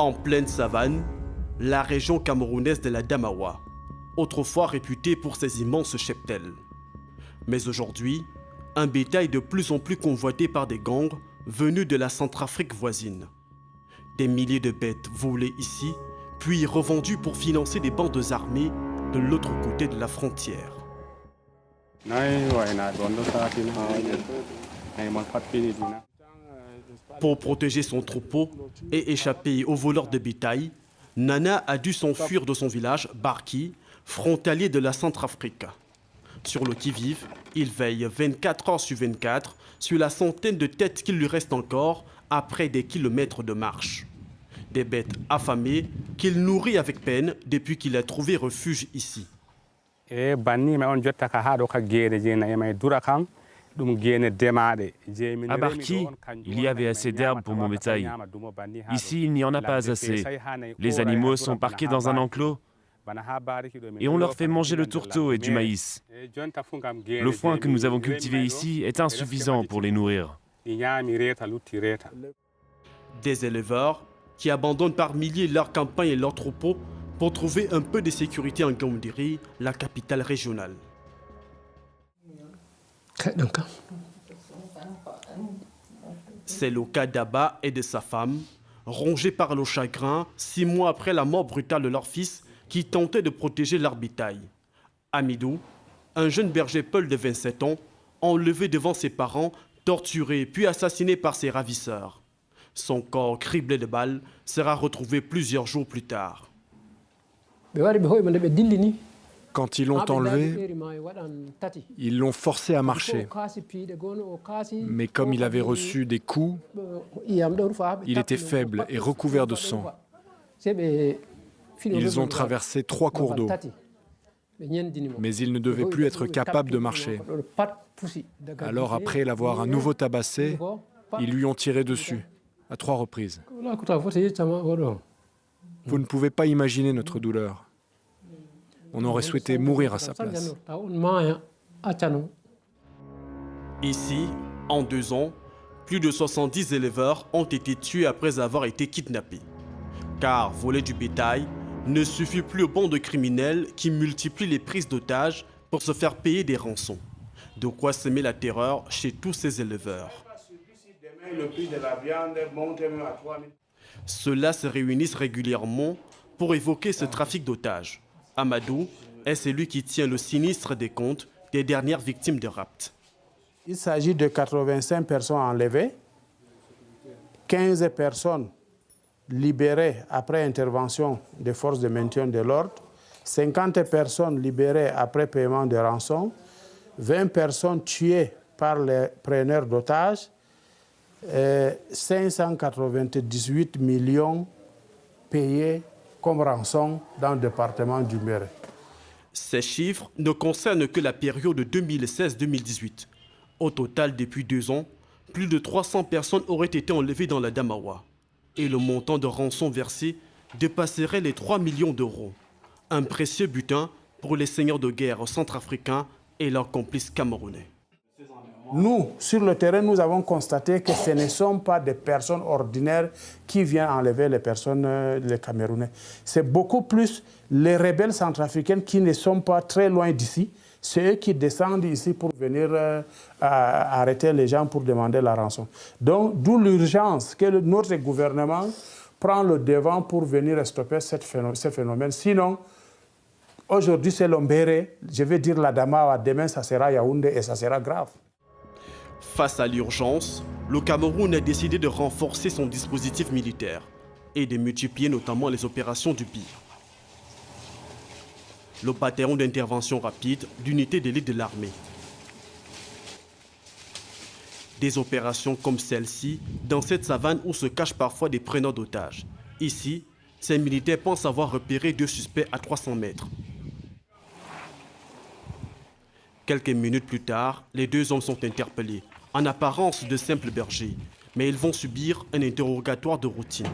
En pleine savane, la région camerounaise de la Damawa, autrefois réputée pour ses immenses cheptels. Mais aujourd'hui, un bétail de plus en plus convoité par des gangs venus de la Centrafrique voisine. Des milliers de bêtes volées ici, puis revendues pour financer des bandes armées de l'autre côté de la frontière. Pour protéger son troupeau et échapper aux voleurs de bétail, Nana a dû s'enfuir de son village, Barki, frontalier de la Centrafrique. Sur le qui-vive, il veille 24 heures sur 24 sur la centaine de têtes qu'il lui reste encore après des kilomètres de marche. Des bêtes affamées qu'il nourrit avec peine depuis qu'il a trouvé refuge ici. À Barki, il y avait assez d'herbe pour mon bétail. Ici, il n'y en a pas assez. Les animaux sont parqués dans un enclos et on leur fait manger le tourteau et du maïs. Le foin que nous avons cultivé ici est insuffisant pour les nourrir. Des éleveurs qui abandonnent par milliers leurs campagnes et leurs troupeaux pour trouver un peu de sécurité en Gaoundéry, la capitale régionale. C'est le cas d'Abba et de sa femme, rongés par le chagrin 6 mois après la mort brutale de leur fils qui tentait de protéger leur bétail. Amidou, un jeune berger peul de 27 ans, enlevé devant ses parents, torturé puis assassiné par ses ravisseurs. Son corps criblé de balles sera retrouvé plusieurs jours plus tard. Quand ils l'ont enlevé, ils l'ont forcé à marcher. Mais comme il avait reçu des coups, il était faible et recouvert de sang. Ils ont traversé 3 cours d'eau. Mais il ne devait plus être capable de marcher. Alors, après l'avoir à nouveau tabassé, ils lui ont tiré dessus, à 3 reprises. Vous ne pouvez pas imaginer notre douleur. On aurait souhaité mourir à sa place. Ici, en 2 ans, plus de 70 éleveurs ont été tués après avoir été kidnappés. Car voler du bétail ne suffit plus aux bandes criminelles qui multiplient les prises d'otages pour se faire payer des rançons. De quoi semer la terreur chez tous ces éleveurs. Ceux-là se réunissent régulièrement pour évoquer ce trafic d'otages. Amadou est celui qui tient le sinistre des comptes des dernières victimes de rapt. Il s'agit de 85 personnes enlevées, 15 personnes libérées après intervention des forces de maintien de l'ordre, 50 personnes libérées après paiement de rançon, 20 personnes tuées par les preneurs d'otages, 598 millions payés comme rançon dans le département du Méré. Ces chiffres ne concernent que la période 2016-2018. Au total, depuis 2 ans, plus de 300 personnes auraient été enlevées dans la Damawa. Et le montant de rançon versé dépasserait les 3 millions d'euros. Un précieux butin pour les seigneurs de guerre centrafricains et leurs complices camerounais. Nous, sur le terrain, nous avons constaté que ce ne sont pas des personnes ordinaires qui viennent enlever les personnes, les Camerounais. C'est beaucoup plus les rebelles centrafricains qui ne sont pas très loin d'ici. C'est eux qui descendent ici pour venir arrêter les gens pour demander la rançon. Donc, d'où l'urgence que notre gouvernement prend le devant pour venir stopper ce phénomène. Sinon, aujourd'hui, c'est l'Ombéré, je vais dire la Damawa, demain, ça sera Yaoundé et ça sera grave. Face à l'urgence, le Cameroun a décidé de renforcer son dispositif militaire et de multiplier notamment les opérations du BIR. Le bataillon d'intervention rapide d'unité d'élite de l'armée. Des opérations comme celle-ci dans cette savane où se cachent parfois des preneurs d'otages. Ici, ces militaires pensent avoir repéré 2 suspects à 300 mètres. Quelques minutes plus tard, les 2 hommes sont interpellés, en apparence de simples bergers, mais ils vont subir un interrogatoire de routine.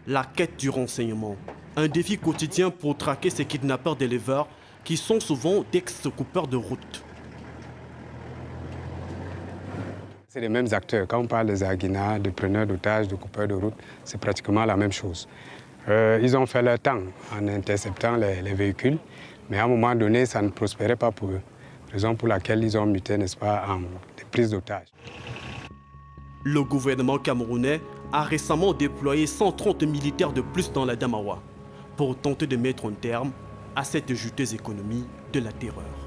La quête du renseignement, un défi quotidien pour traquer ces kidnappeurs d'éleveurs qui sont souvent d'ex-coupeurs de route. C'est les mêmes acteurs. Quand on parle des Aguinas, de preneurs d'otages, de coupeurs de route, c'est pratiquement la même chose. Ils ont fait leur temps en interceptant les véhicules, mais à un moment donné, ça ne prospérait pas pour eux. Raison pour laquelle ils ont muté, n'est-ce pas, en des prises d'otages. Le gouvernement camerounais a récemment déployé 130 militaires de plus dans la Damawa pour tenter de mettre un terme à cette juteuse économie de la terreur.